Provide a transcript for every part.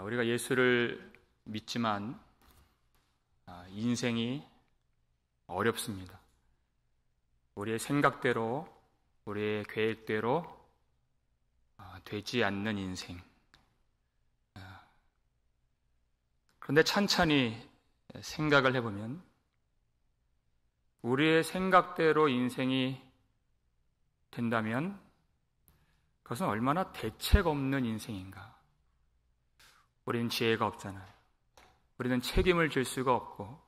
우리가 예수를 믿지만 인생이 어렵습니다. 우리의 생각대로, 우리의 계획대로 되지 않는 인생. 그런데 찬찬히 생각을 해보면 우리의 생각대로 인생이 된다면 그것은 얼마나 대책 없는 인생인가. 우리는 지혜가 없잖아요. 우리는 책임을 질 수가 없고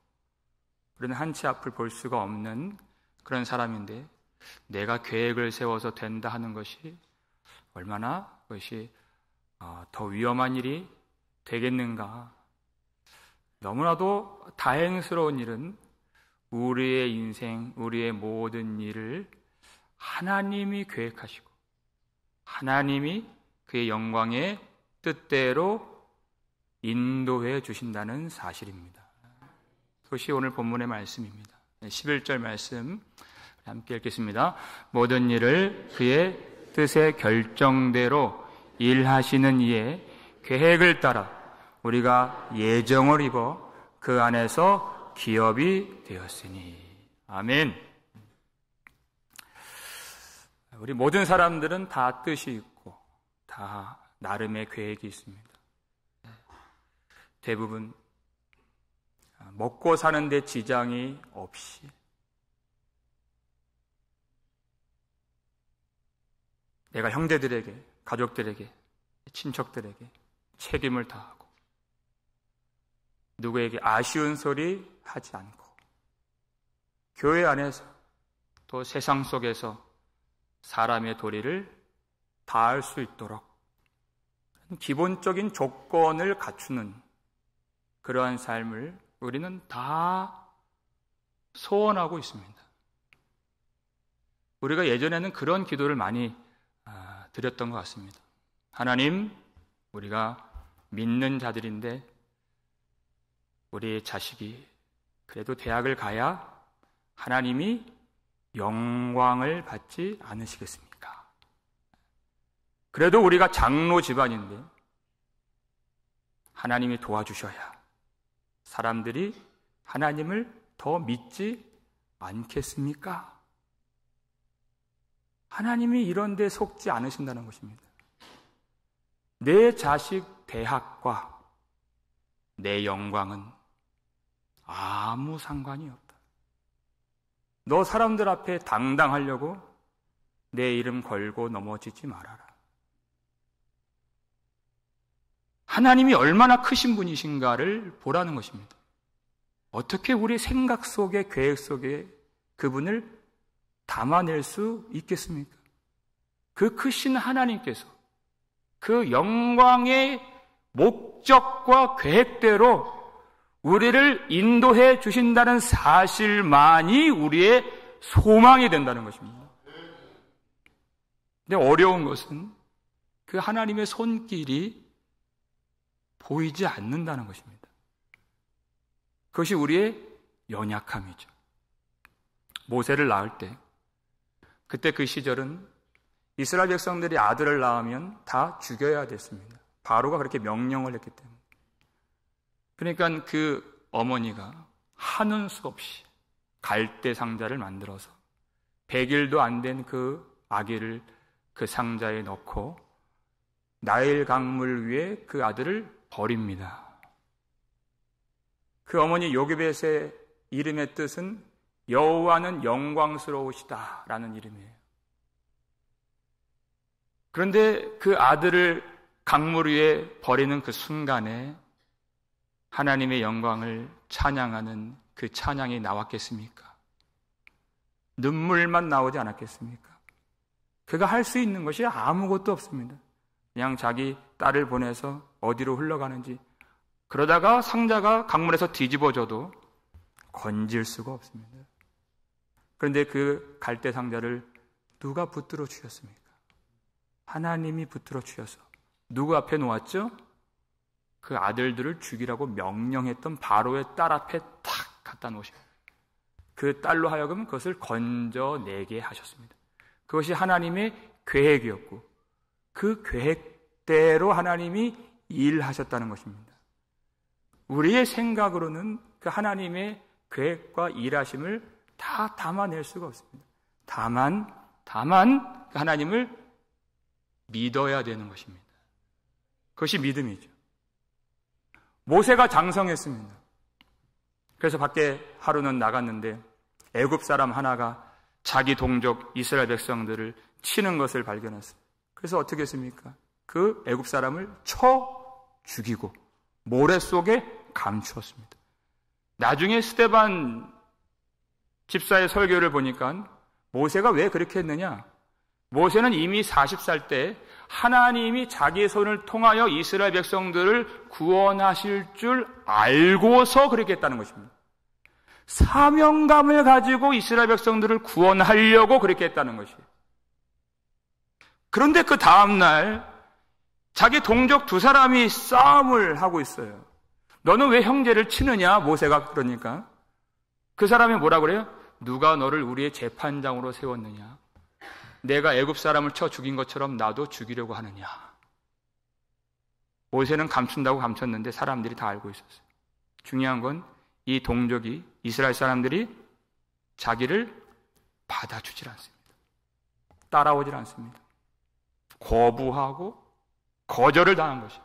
우리는 한치 앞을 볼 수가 없는 그런 사람인데 내가 계획을 세워서 된다 하는 것이 얼마나 그것이 더 위험한 일이 되겠는가. 너무나도 다행스러운 일은 우리의 인생, 우리의 모든 일을 하나님이 계획하시고 하나님이 그의 영광의 뜻대로 인도해 주신다는 사실입니다. 그것이 오늘 본문의 말씀입니다. 11절 말씀 함께 읽겠습니다. 모든 일을 그의 뜻의 결정대로 일하시는 이의 계획을 따라 우리가 예정을 입어 그 안에서 기업이 되었으니. 아멘. 우리 모든 사람들은 다 뜻이 있고 다 나름의 계획이 있습니다. 대부분 먹고 사는데 지장이 없이 내가 형제들에게, 가족들에게, 친척들에게 책임을 다하고 누구에게 아쉬운 소리 하지 않고 교회 안에서 또 세상 속에서 사람의 도리를 다할 수 있도록 기본적인 조건을 갖추는 그러한 삶을 우리는 다 소원하고 있습니다. 우리가 예전에는 그런 기도를 많이 드렸던 것 같습니다. 하나님, 우리가 믿는 자들인데 우리 자식이 그래도 대학을 가야 하나님이 영광을 받지 않으시겠습니까? 그래도 우리가 장로 집안인데 하나님이 도와주셔야 사람들이 하나님을 더 믿지 않겠습니까? 하나님이 이런 데 속지 않으신다는 것입니다. 내 자식 대학과 내 영광은 아무 상관이 없다. 너 사람들 앞에 당당하려고 내 이름 걸고 넘어지지 말아라. 하나님이 얼마나 크신 분이신가를 보라는 것입니다. 어떻게 우리 생각 속에, 계획 속에 그분을 담아낼 수 있겠습니까? 그 크신 하나님께서 그 영광의 목적과 계획대로 우리를 인도해 주신다는 사실만이 우리의 소망이 된다는 것입니다. 근데 어려운 것은 그 하나님의 손길이 보이지 않는다는 것입니다. 그것이 우리의 연약함이죠. 모세를 낳을 때 그때 그 시절은 이스라엘 백성들이 아들을 낳으면 다 죽여야 됐습니다. 바로가 그렇게 명령을 했기 때문에. 그러니까 그 어머니가 한운 수 없이 갈대 상자를 만들어서 100일도 안 된 그 아기를 그 상자에 넣고 나일 강물 위에 그 아들을 버립니다. 그 어머니 요게벳의 이름의 뜻은 여호와는 영광스러우시다 라는 이름이에요. 그런데 그 아들을 강물 위에 버리는 그 순간에 하나님의 영광을 찬양하는 그 찬양이 나왔겠습니까? 눈물만 나오지 않았겠습니까? 그가 할 수 있는 것이 아무것도 없습니다. 그냥 자기 딸을 보내서 어디로 흘러가는지, 그러다가 상자가 강물에서 뒤집어져도 건질 수가 없습니다. 그런데 그 갈대 상자를 누가 붙들어 주셨습니까? 하나님이 붙들어 주셔서 누구 앞에 놓았죠? 그 아들들을 죽이라고 명령했던 바로의 딸 앞에 탁 갖다 놓으십니다. 그 딸로 하여금 그것을 건져내게 하셨습니다. 그것이 하나님의 계획이었고 그 계획대로 하나님이 일하셨다는 것입니다. 우리의 생각으로는 그 하나님의 계획과 일하심을 다 담아낼 수가 없습니다. 다만 하나님을 믿어야 되는 것입니다. 그것이 믿음이죠. 모세가 장성했습니다. 그래서 밖에 하루는 나갔는데 애굽 사람 하나가 자기 동족 이스라엘 백성들을 치는 것을 발견했어요. 그래서 어떻게 했습니까? 그 애굽 사람을 쳐 죽이고 모래 속에 감추었습니다. 나중에 스데반 집사의 설교를 보니까 모세가 왜 그렇게 했느냐? 모세는 이미 40살 때 하나님이 자기의 손을 통하여 이스라엘 백성들을 구원하실 줄 알고서 그렇게 했다는 것입니다. 사명감을 가지고 이스라엘 백성들을 구원하려고 그렇게 했다는 것이에요. 그런데 그 다음날 자기 동족 두 사람이 싸움을 하고 있어요. 너는 왜 형제를 치느냐? 모세가 그러니까 그 사람이 뭐라 그래요? 누가 너를 우리의 재판장으로 세웠느냐? 내가 애굽 사람을 쳐 죽인 것처럼 나도 죽이려고 하느냐? 모세는 감춘다고 감췄는데 사람들이 다 알고 있었어요. 중요한 건 이 동족이 이스라엘 사람들이 자기를 받아주질 않습니다. 따라오질 않습니다. 거부하고 거절을 당한 것이에요.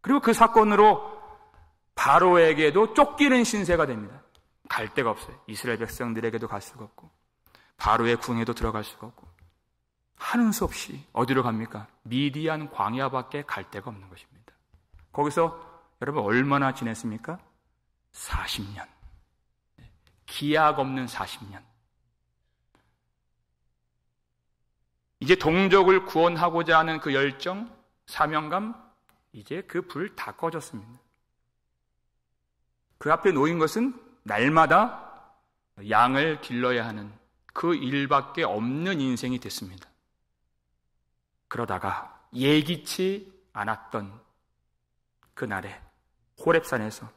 그리고 그 사건으로 바로에게도 쫓기는 신세가 됩니다. 갈 데가 없어요. 이스라엘 백성들에게도 갈 수가 없고 바로의 궁에도 들어갈 수가 없고 하는 수 없이 어디로 갑니까? 미디안 광야밖에 갈 데가 없는 것입니다. 거기서 여러분 얼마나 지냈습니까? 40년. 기약 없는 40년. 이제 동족을 구원하고자 하는 그 열정, 사명감, 이제 그 불 다 꺼졌습니다. 그 앞에 놓인 것은 날마다 양을 길러야 하는 그 일밖에 없는 인생이 됐습니다. 그러다가 예기치 않았던 그날에 호렙산에서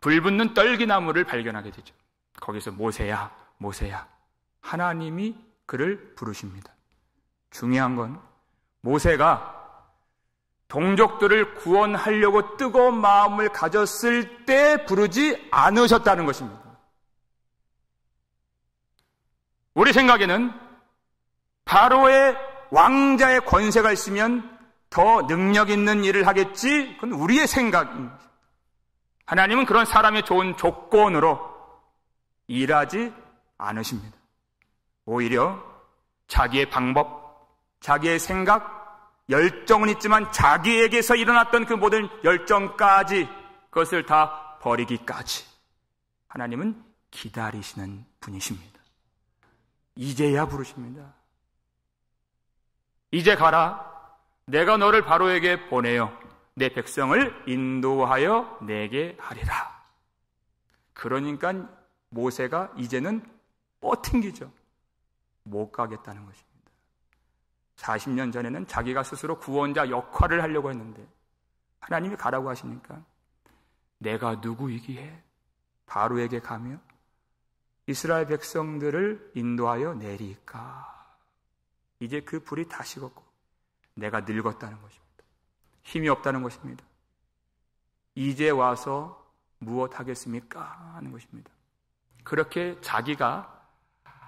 불붙는 떨기나무를 발견하게 되죠. 거기서 모세야, 모세야. 하나님이 그를 부르십니다. 중요한 건 모세가 동족들을 구원하려고 뜨거운 마음을 가졌을 때 부르지 않으셨다는 것입니다. 우리 생각에는 바로의 왕자의 권세가 있으면 더 능력 있는 일을 하겠지? 그건 우리의 생각입니다. 하나님은 그런 사람의 좋은 조건으로 일하지 않으십니다. 오히려 자기의 방법, 자기의 생각, 열정은 있지만 자기에게서 일어났던 그 모든 열정까지 그것을 다 버리기까지 하나님은 기다리시는 분이십니다. 이제야 부르십니다. 이제 가라. 내가 너를 바로에게 보내어 내 백성을 인도하여 내게 하리라. 그러니까 모세가 이제는 뻗팅기죠. 못 가겠다는 것입니다. 40년 전에는 자기가 스스로 구원자 역할을 하려고 했는데 하나님이 가라고 하시니까 내가 누구이기에 바로에게 가며 이스라엘 백성들을 인도하여 내리까. 이제 그 불이 다 식었고 내가 늙었다는 것입니다. 힘이 없다는 것입니다. 이제 와서 무엇 하겠습니까? 하는 것입니다. 그렇게 자기가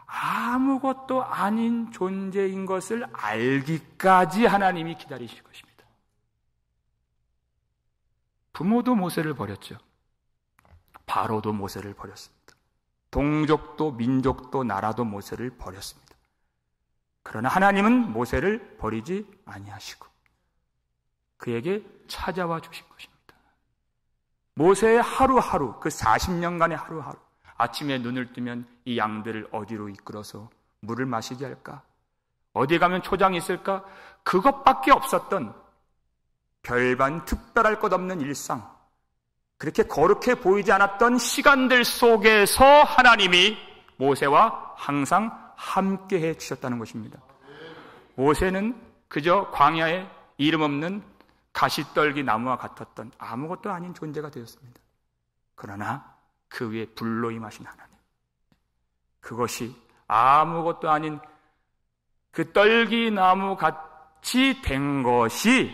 아무것도 아닌 존재인 것을 알기까지 하나님이 기다리실 것입니다. 부모도 모세를 버렸죠. 바로도 모세를 버렸습니다. 동족도 민족도 나라도 모세를 버렸습니다. 그러나 하나님은 모세를 버리지 아니하시고 그에게 찾아와 주신 것입니다. 모세의 하루하루, 그 40년간의 하루하루, 아침에 눈을 뜨면 이 양들을 어디로 이끌어서 물을 마시게 할까? 어디 가면 초장이 있을까? 그것밖에 없었던 별반 특별할 것 없는 일상, 그렇게 거룩해 보이지 않았던 시간들 속에서 하나님이 모세와 항상 함께 해 주셨다는 것입니다. 모세는 그저 광야에 이름 없는 가시떨기 나무와 같았던 아무것도 아닌 존재가 되었습니다. 그러나 그 위에 불로 임하신 하나님, 그것이 아무것도 아닌 그 떨기나무 같이 된 것이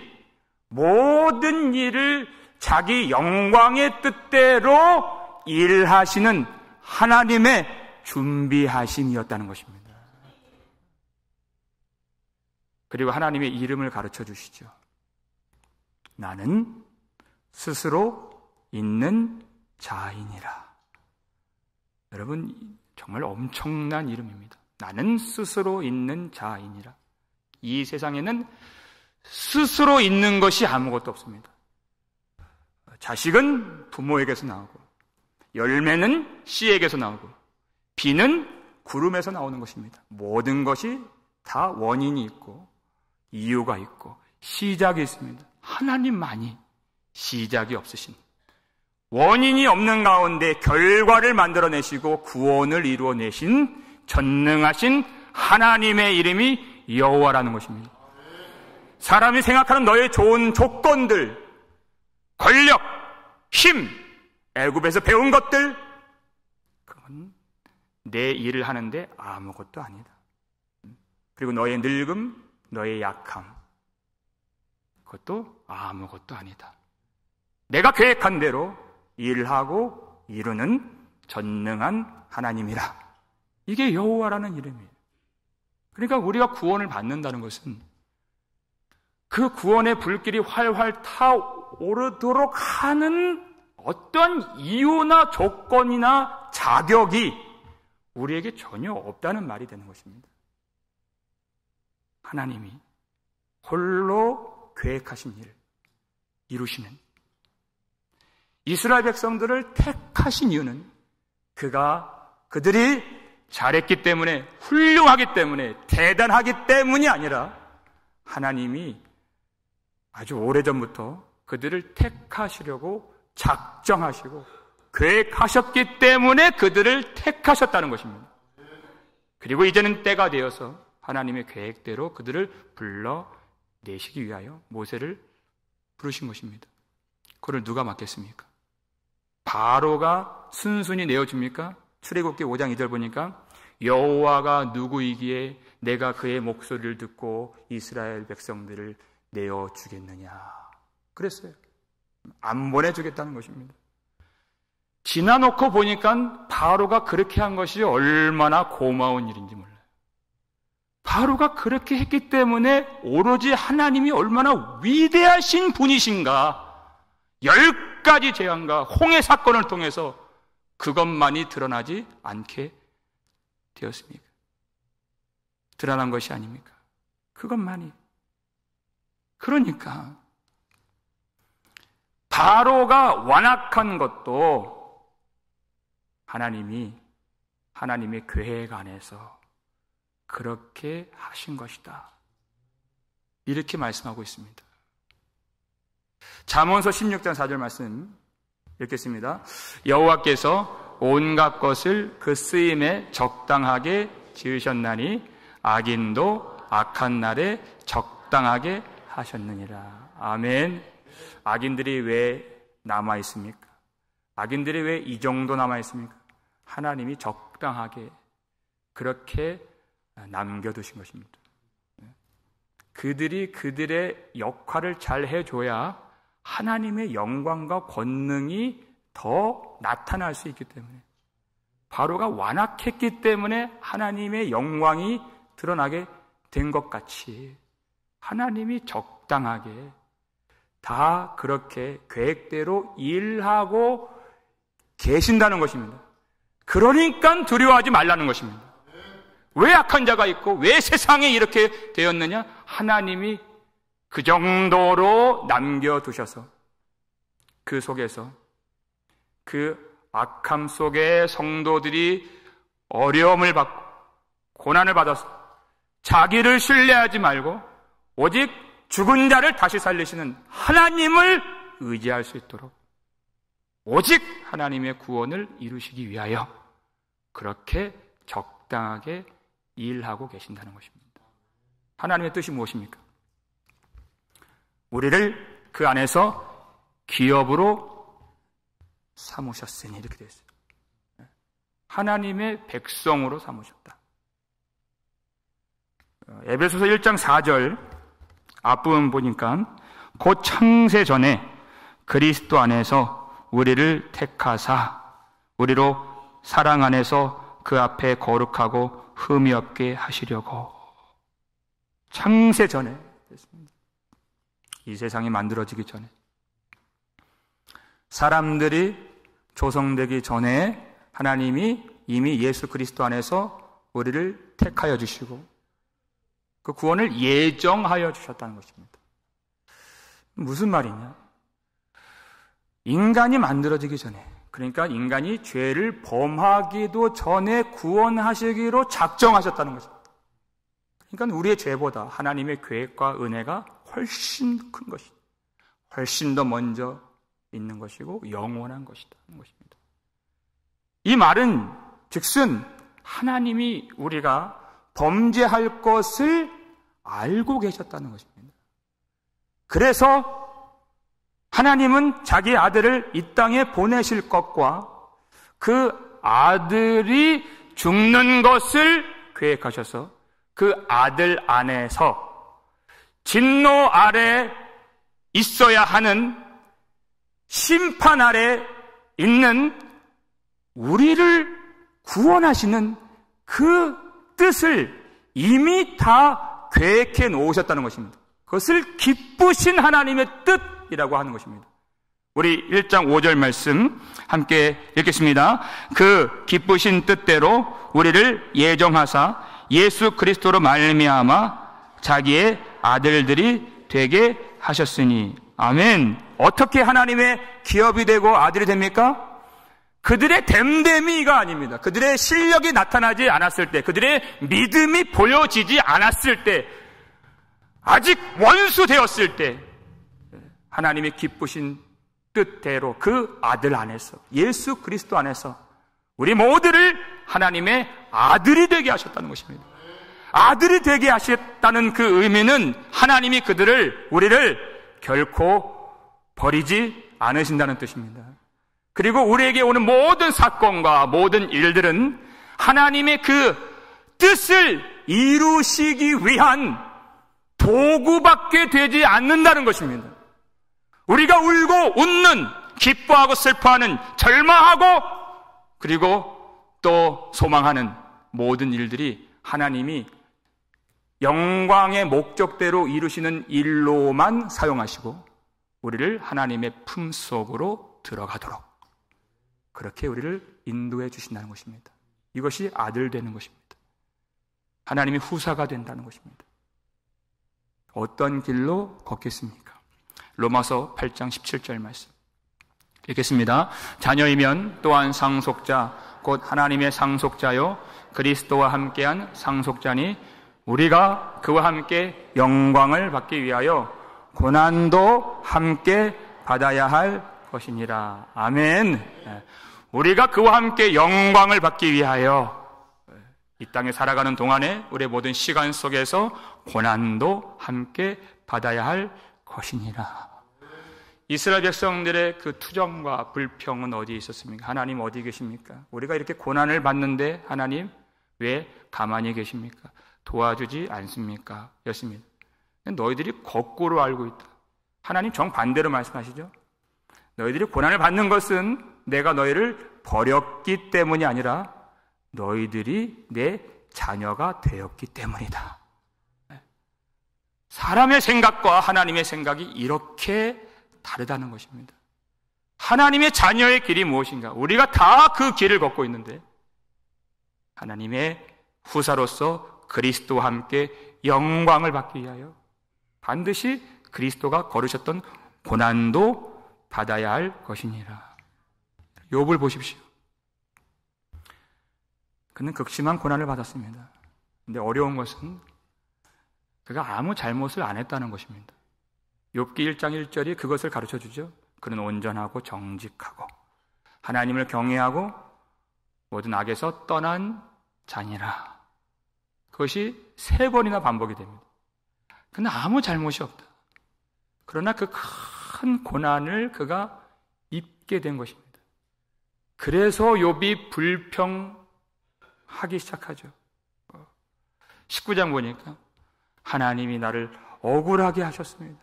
모든 일을 자기 영광의 뜻대로 일하시는 하나님의 준비하심이었다는 것입니다. 그리고 하나님의 이름을 가르쳐 주시죠. 나는 스스로 있는 자이니라. 여러분, 정말 엄청난 이름입니다. 나는 스스로 있는 자이니라. 이 세상에는 스스로 있는 것이 아무것도 없습니다. 자식은 부모에게서 나오고, 열매는 씨에게서 나오고, 비는 구름에서 나오는 것입니다. 모든 것이 다 원인이 있고 이유가 있고 시작이 있습니다. 하나님만이 시작이 없으신, 원인이 없는 가운데 결과를 만들어내시고 구원을 이루어내신 전능하신 하나님의 이름이 여호와라는 것입니다. 사람이 생각하는 너의 좋은 조건들, 권력, 힘, 애굽에서 배운 것들, 그건 내 일을 하는데 아무것도 아니다. 그리고 너의 늙음, 너의 약함, 그것도 아무것도 아니다. 내가 계획한 대로 일하고 이루는 전능한 하나님이라. 이게 여호와라는 이름이에요. 그러니까 우리가 구원을 받는다는 것은 그 구원의 불길이 활활 타오르도록 하는 어떤 이유나 조건이나 자격이 우리에게 전혀 없다는 말이 되는 것입니다. 하나님이 홀로 계획하신 일을 이루시는, 이스라엘 백성들을 택하신 이유는 그들이 잘했기 때문에, 훌륭하기 때문에, 대단하기 때문이 아니라 하나님이 아주 오래전부터 그들을 택하시려고 작정하시고 계획하셨기 때문에 그들을 택하셨다는 것입니다. 그리고 이제는 때가 되어서 하나님의 계획대로 그들을 불러내시기 위하여 모세를 부르신 것입니다. 그걸 누가 맡겠습니까? 바로가 순순히 내어줍니까? 출애굽기 5장 2절 보니까 여호와가 누구이기에 내가 그의 목소리를 듣고 이스라엘 백성들을 내어주겠느냐 그랬어요. 안 보내주겠다는 것입니다. 지나놓고 보니까 바로가 그렇게 한 것이 얼마나 고마운 일인지 몰라요. 바로가 그렇게 했기 때문에 오로지 하나님이 얼마나 위대하신 분이신가, 10가지 재앙과 홍해 사건을 통해서 그것만이 드러나지 않게 되었습니까? 드러난 것이 아닙니까? 그것만이. 그러니까 바로가 완악한 것도 하나님의 계획 안에서 그렇게 하신 것이다. 이렇게 말씀하고 있습니다. 잠언서 16장 4절 말씀 읽겠습니다. 여호와께서 온갖 것을 그 쓰임에 적당하게 지으셨나니 악인도 악한 날에 적당하게 하셨느니라. 아멘. 악인들이 왜 남아 있습니까? 악인들이 왜 이 정도 남아 있습니까? 하나님이 적당하게 그렇게 남겨두신 것입니다. 그들이 그들의 역할을 잘 해줘야 하나님의 영광과 권능이 더 나타날 수 있기 때문에, 바로가 완악했기 때문에 하나님의 영광이 드러나게 된 것 같이 하나님이 적당하게 다 그렇게 계획대로 일하고 계신다는 것입니다. 그러니까 두려워하지 말라는 것입니다. 왜 악한 자가 있고 왜 세상에 이렇게 되었느냐? 하나님이 그 정도로 남겨두셔서 그 속에서, 그 악함 속에 성도들이 어려움을 받고 고난을 받아서 자기를 신뢰하지 말고 오직 죽은 자를 다시 살리시는 하나님을 의지할 수 있도록 오직 하나님의 구원을 이루시기 위하여 그렇게 적당하게 일하고 계신다는 것입니다. 하나님의 뜻이 무엇입니까? 우리를 그 안에서 기업으로 삼으셨으니, 이렇게 되어 있어요. 하나님의 백성으로 삼으셨다. 에베소서 1장 4절 앞부분 보니까 곧 창세 전에 그리스도 안에서 우리를 택하사 우리로 사랑 안에서 그 앞에 거룩하고 흠이 없게 하시려고. 창세 전에 됐습니다. 이 세상이 만들어지기 전에, 사람들이 조성되기 전에 하나님이 이미 예수 그리스도 안에서 우리를 택하여 주시고 그 구원을 예정하여 주셨다는 것입니다. 무슨 말이냐? 인간이 만들어지기 전에, 그러니까 인간이 죄를 범하기도 전에 구원하시기로 작정하셨다는 것입니다. 그러니까 우리의 죄보다 하나님의 계획과 은혜가 훨씬 큰 것이다. 훨씬 더 먼저 있는 것이고 영원한 것이다 하는 것입니다. 이 말은 즉슨 하나님이 우리가 범죄할 것을 알고 계셨다는 것입니다. 그래서 하나님은 자기 아들을 이 땅에 보내실 것과 그 아들이 죽는 것을 계획하셔서 그 아들 안에서 진노 아래 있어야 하는 심판 아래 있는 우리를 구원하시는 그 뜻을 이미 다 계획해 놓으셨다는 것입니다. 그것을 기쁘신 하나님의 뜻이라고 하는 것입니다. 우리 1장 5절 말씀 함께 읽겠습니다. 그 기쁘신 뜻대로 우리를 예정하사 예수 그리스도로 말미암아 자기의 아들들이 되게 하셨으니. 아멘. 어떻게 하나님의 기업이 되고 아들이 됩니까? 그들의 됨됨이가 아닙니다. 그들의 실력이 나타나지 않았을 때, 그들의 믿음이 보여지지 않았을 때, 아직 원수 되었을 때 하나님의 기쁘신 뜻대로 그 아들 안에서, 예수 그리스도 안에서 우리 모두를 하나님의 아들이 되게 하셨다는 것입니다. 아들이 되게 하셨다는 그 의미는 하나님이 우리를 결코 버리지 않으신다는 뜻입니다. 그리고 우리에게 오는 모든 사건과 모든 일들은 하나님의 그 뜻을 이루시기 위한 도구밖에 되지 않는다는 것입니다. 우리가 울고 웃는, 기뻐하고 슬퍼하는, 절망하고 그리고 또 소망하는 모든 일들이 하나님이 영광의 목적대로 이루시는 일로만 사용하시고 우리를 하나님의 품속으로 들어가도록 그렇게 우리를 인도해 주신다는 것입니다. 이것이 아들 되는 것입니다. 하나님의 후사가 된다는 것입니다. 어떤 길로 걷겠습니까? 로마서 8장 17절 말씀 읽겠습니다. 자녀이면 또한 상속자 곧 하나님의 상속자요 그리스도와 함께한 상속자니 우리가 그와 함께 영광을 받기 위하여 고난도 함께 받아야 할 것이니라. 아멘. 우리가 그와 함께 영광을 받기 위하여 이 땅에 살아가는 동안에 우리의 모든 시간 속에서 고난도 함께 받아야 할 것이니라. 이스라엘 백성들의 그 투정과 불평은 어디에 있었습니까? 하나님 어디 계십니까? 우리가 이렇게 고난을 받는데 하나님 왜 가만히 계십니까? 도와주지 않습니까? 였습니다. 너희들이 거꾸로 알고 있다. 하나님 정반대로 말씀하시죠. 너희들이 고난을 받는 것은 내가 너희를 버렸기 때문이 아니라 너희들이 내 자녀가 되었기 때문이다. 사람의 생각과 하나님의 생각이 이렇게 다르다는 것입니다. 하나님의 자녀의 길이 무엇인가? 우리가 다 그 길을 걷고 있는데 하나님의 후사로서 그리스도와 함께 영광을 받기 위하여 반드시 그리스도가 걸으셨던 고난도 받아야 할 것이니라. 욥을 보십시오. 그는 극심한 고난을 받았습니다. 근데 어려운 것은 그가 아무 잘못을 안 했다는 것입니다. 욥기 1장 1절이 그것을 가르쳐주죠. 그는 온전하고 정직하고 하나님을 경외하고 모든 악에서 떠난 자니라. 그것이 3번이나 반복이 됩니다. 그는 아무 잘못이 없다. 그러나 그 큰 고난을 그가 입게 된 것입니다. 그래서 욥이 불평하기 시작하죠. 19장 보니까 하나님이 나를 억울하게 하셨습니다.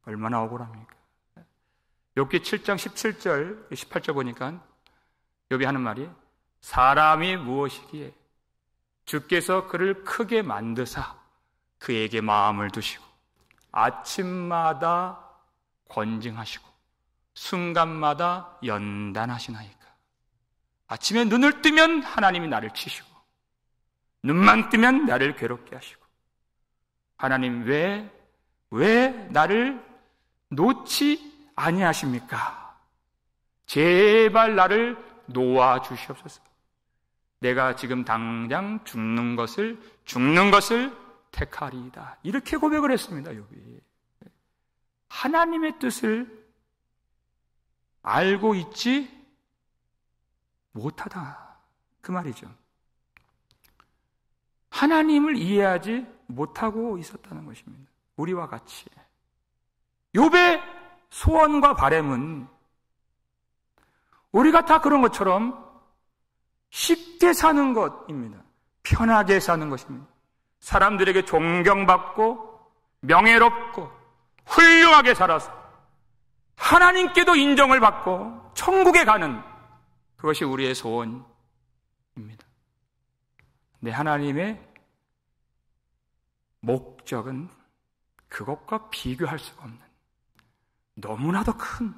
얼마나 억울합니까? 욥기 7장 17절, 18절 보니까 욥이 하는 말이 사람이 무엇이기에 주께서 그를 크게 만드사 그에게 마음을 두시고 아침마다 권징하시고 순간마다 연단하시나이까. 아침에 눈을 뜨면 하나님이 나를 치시고 눈만 뜨면 나를 괴롭게 하시고 하나님 왜 나를 놓지 아니하십니까? 제발 나를 놓아 주시옵소서. 내가 지금 당장 죽는 것을 택하리이다. 이렇게 고백을 했습니다. 욥이. 하나님의 뜻을 알고 있지 못하다. 그 말이죠. 하나님을 이해하지 못하고 있었다는 것입니다. 우리와 같이. 욥의 소원과 바램은 우리가 다 그런 것처럼 쉽게 사는 것입니다. 편하게 사는 것입니다. 사람들에게 존경받고 명예롭고 훌륭하게 살아서 하나님께도 인정을 받고 천국에 가는 그것이 우리의 소원입니다. 근데 하나님의 목적은 그것과 비교할 수가 없는 너무나도 큰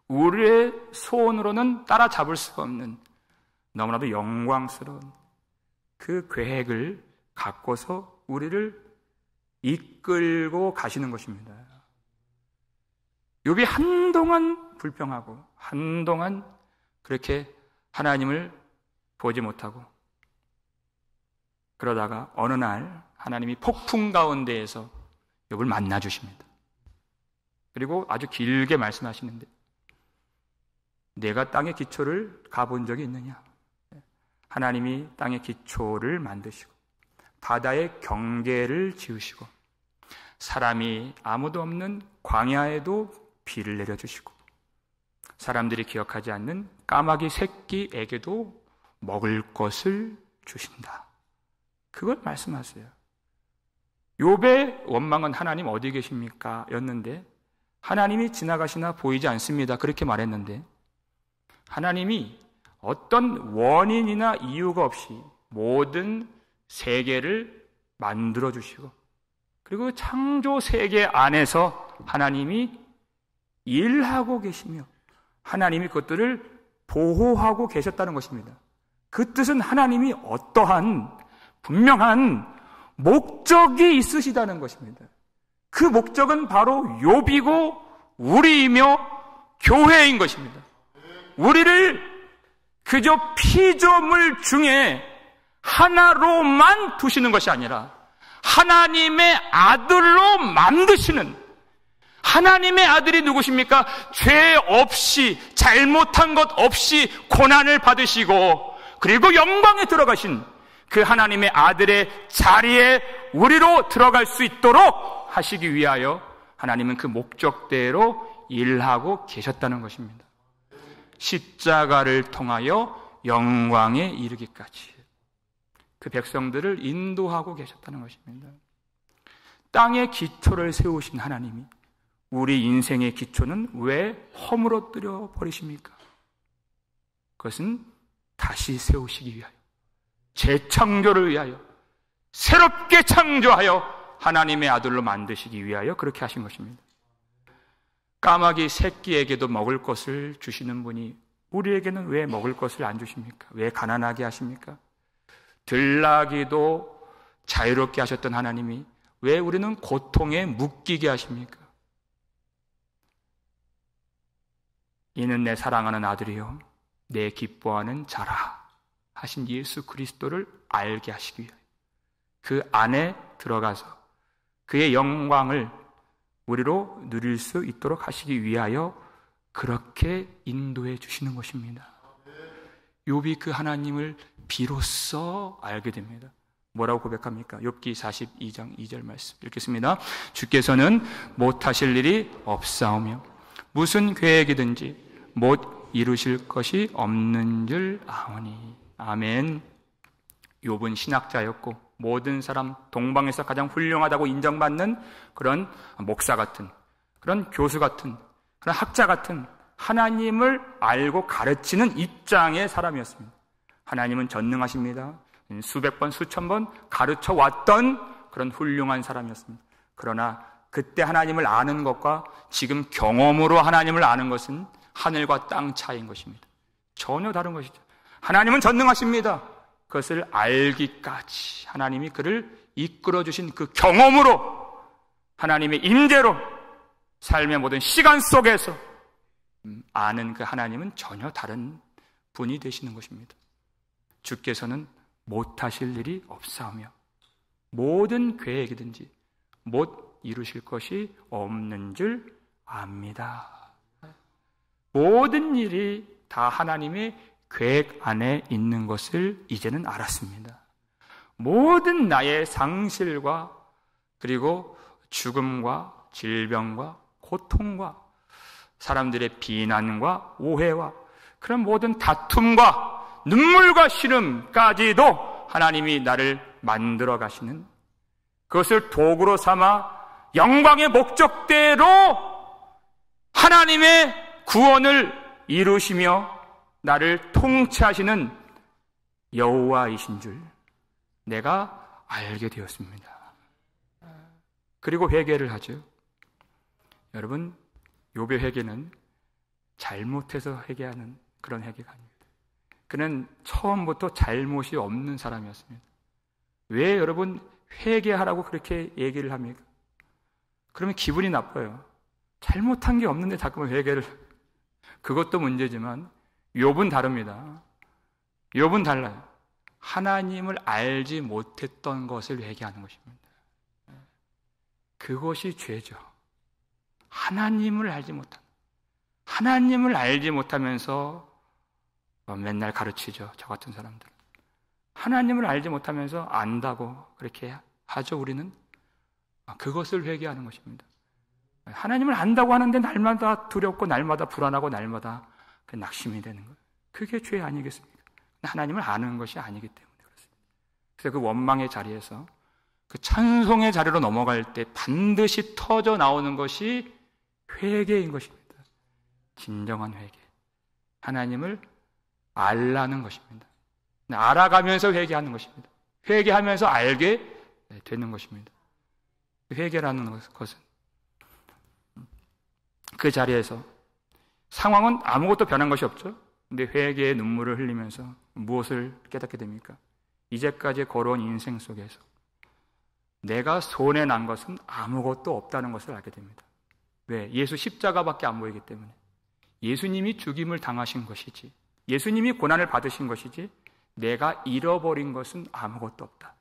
우리의 소원으로는 따라잡을 수가 없는 너무나도 영광스러운 그 계획을 갖고서 우리를 이끌고 가시는 것입니다. 욥이 한동안 불평하고 한동안 그렇게 하나님을 보지 못하고 그러다가 어느 날 하나님이 폭풍 가운데에서 욥을 만나 주십니다. 그리고 아주 길게 말씀하시는데 내가 땅의 기초를 가본 적이 있느냐? 하나님이 땅의 기초를 만드시고 바다의 경계를 지으시고 사람이 아무도 없는 광야에도 비를 내려주시고 사람들이 기억하지 않는 까마귀 새끼에게도 먹을 것을 주신다. 그걸 말씀하세요. 욥의 원망은 하나님 어디 계십니까? 였는데 하나님이 지나가시나 보이지 않습니다. 그렇게 말했는데 하나님이 어떤 원인이나 이유가 없이 모든 세계를 만들어주시고 그리고 창조 세계 안에서 하나님이 일하고 계시며 하나님이 그것들을 보호하고 계셨다는 것입니다. 그 뜻은 하나님이 어떠한 분명한 목적이 있으시다는 것입니다. 그 목적은 바로 욥이고 우리이며 교회인 것입니다. 우리를 그저 피조물 중에 하나로만 두시는 것이 아니라 하나님의 아들로 만드시는 하나님의 아들이 누구십니까? 죄 없이 잘못한 것 없이 고난을 받으시고 그리고 영광에 들어가신 그 하나님의 아들의 자리에 우리로 들어갈 수 있도록 하시기 위하여 하나님은 그 목적대로 일하고 계셨다는 것입니다. 십자가를 통하여 영광에 이르기까지 그 백성들을 인도하고 계셨다는 것입니다. 땅의 기초를 세우신 하나님이 우리 인생의 기초는 왜 허물어뜨려 버리십니까? 그것은 다시 세우시기 위하여 재창조를 위하여 새롭게 창조하여 하나님의 아들로 만드시기 위하여 그렇게 하신 것입니다. 까마귀 새끼에게도 먹을 것을 주시는 분이 우리에게는 왜 먹을 것을 안 주십니까? 왜 가난하게 하십니까? 들나귀도 자유롭게 하셨던 하나님이 왜 우리는 고통에 묶이게 하십니까? 이는 내 사랑하는 아들이요 내 기뻐하는 자라 하신 예수 그리스도를 알게 하시기 위하여 그 안에 들어가서 그의 영광을 우리로 누릴 수 있도록 하시기 위하여 그렇게 인도해 주시는 것입니다. 욥이 그 하나님을 비로소 알게 됩니다. 뭐라고 고백합니까? 욥기 42장 2절 말씀 읽겠습니다. 주께서는 못하실 일이 없사오며 무슨 계획이든지 못 이루실 것이 없는 줄 아오니. 아멘. 욥은 신학자였고 모든 사람, 동방에서 가장 훌륭하다고 인정받는 그런 목사 같은, 그런 교수 같은, 그런 학자 같은 하나님을 알고 가르치는 입장의 사람이었습니다. 하나님은 전능하십니다. 수백 번, 수천 번 가르쳐 왔던 그런 훌륭한 사람이었습니다. 그러나 그때 하나님을 아는 것과 지금 경험으로 하나님을 아는 것은 하늘과 땅 차이인 것입니다. 전혀 다른 것이죠. 하나님은 전능하십니다. 그것을 알기까지 하나님이 그를 이끌어주신 그 경험으로, 하나님의 임재로, 삶의 모든 시간 속에서 아는 그 하나님은 전혀 다른 분이 되시는 것입니다. 주께서는 못하실 일이 없사오며 모든 계획이든지 못 이루실 것이 없는 줄 압니다. 모든 일이 다 하나님의 계획 안에 있는 것을 이제는 알았습니다. 모든 나의 상실과 그리고 죽음과 질병과 고통과 사람들의 비난과 오해와 그런 모든 다툼과 눈물과 시름까지도 하나님이 나를 만들어 가시는, 그것을 도구로 삼아 영광의 목적대로 하나님의 구원을 이루시며 나를 통치하시는 여호와이신 줄 내가 알게 되었습니다. 그리고 회개를 하죠. 여러분, 욥의 회개는 잘못해서 회개하는 그런 회개가 아닙니다. 그는 처음부터 잘못이 없는 사람이었습니다. 왜 여러분 회개하라고 그렇게 얘기를 합니까? 그러면 기분이 나빠요. 잘못한 게 없는데 자꾸만 회개를. 그것도 문제지만 욥은 다릅니다. 욥은 달라요. 하나님을 알지 못했던 것을 회개하는 것입니다. 그것이 죄죠. 하나님을 알지 못한, 하나님을 알지 못하면서 맨날 가르치죠. 저 같은 사람들. 하나님을 알지 못하면서 안다고 그렇게 하죠. 우리는 그것을 회개하는 것입니다. 하나님을 안다고 하는데 날마다 두렵고 날마다 불안하고 날마다 낙심이 되는 거예요. 그게 죄 아니겠습니까? 하나님을 아는 것이 아니기 때문에 그렇습니다. 그래서 그 원망의 자리에서 그 찬송의 자리로 넘어갈 때 반드시 터져 나오는 것이 회개인 것입니다. 진정한 회개. 하나님을 알라는 것입니다. 알아가면서 회개하는 것입니다. 회개하면서 알게 되는 것입니다. 회개라는 것은 그 자리에서 상황은 아무것도 변한 것이 없죠. 근데 회개의 눈물을 흘리면서 무엇을 깨닫게 됩니까? 이제까지 걸어온 인생 속에서 내가 손해난 것은 아무것도 없다는 것을 알게 됩니다. 왜? 예수 십자가밖에 안 보이기 때문에. 예수님이 죽임을 당하신 것이지, 예수님이 고난을 받으신 것이지, 내가 잃어버린 것은 아무것도 없다.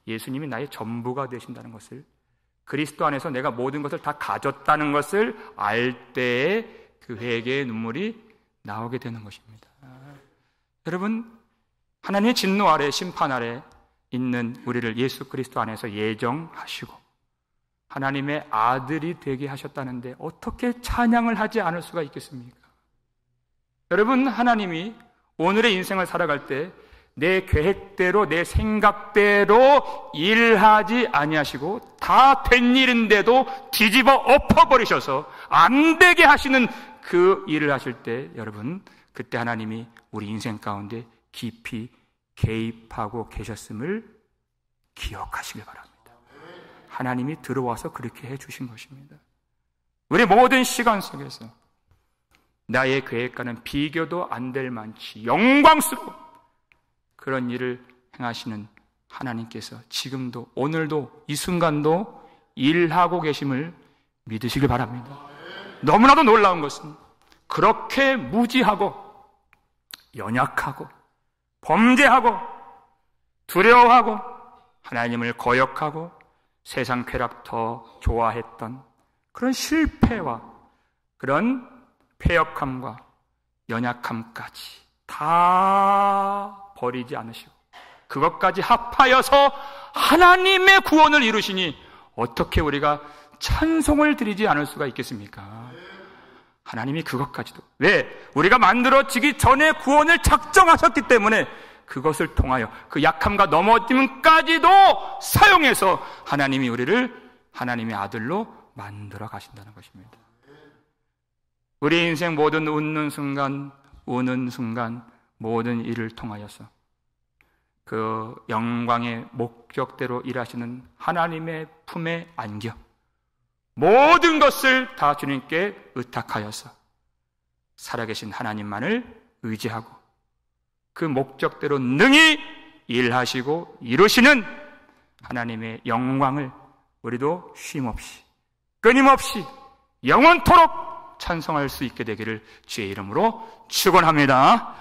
예수님이 나의 전부가 되신다는 것을, 그리스도 안에서 내가 모든 것을 다 가졌다는 것을 알 때에 그 회개의 눈물이 나오게 되는 것입니다. 여러분, 하나님의 진노 아래, 심판 아래 있는 우리를 예수 그리스도 안에서 예정하시고 하나님의 아들이 되게 하셨다는데 어떻게 찬양을 하지 않을 수가 있겠습니까? 여러분, 하나님이 오늘의 인생을 살아갈 때 내 계획대로, 내 생각대로 일하지 아니하시고 다 된 일인데도 뒤집어 엎어버리셔서 안 되게 하시는 그 일을 하실 때, 여러분, 그때 하나님이 우리 인생 가운데 깊이 개입하고 계셨음을 기억하시길 바랍니다. 하나님이 들어와서 그렇게 해주신 것입니다. 우리 모든 시간 속에서 나의 계획과는 비교도 안 될 만치 영광스러운 그런 일을 행하시는 하나님께서 지금도, 오늘도, 이 순간도 일하고 계심을 믿으시길 바랍니다. 너무나도 놀라운 것은 그렇게 무지하고 연약하고 범죄하고 두려워하고 하나님을 거역하고 세상 쾌락 더 좋아했던 그런 실패와 그런 패역함과 연약함까지 다 버리지 않으시고 그것까지 합하여서 하나님의 구원을 이루시니 어떻게 우리가 찬송을 드리지 않을 수가 있겠습니까? 하나님이 그것까지도, 왜? 우리가 만들어지기 전에 구원을 작정하셨기 때문에 그것을 통하여 그 약함과 넘어짐까지도 사용해서 하나님이 우리를 하나님의 아들로 만들어 가신다는 것입니다. 우리 인생 모든 웃는 순간, 우는 순간, 모든 일을 통하여서 그 영광의 목적대로 일하시는 하나님의 품에 안겨 모든 것을 다 주님께 의탁하여서 살아계신 하나님만을 의지하고 그 목적대로 능히 일하시고 이루시는 하나님의 영광을 우리도 쉼없이 끊임없이 영원토록 찬송할 수 있게 되기를 주의 이름으로 축원합니다.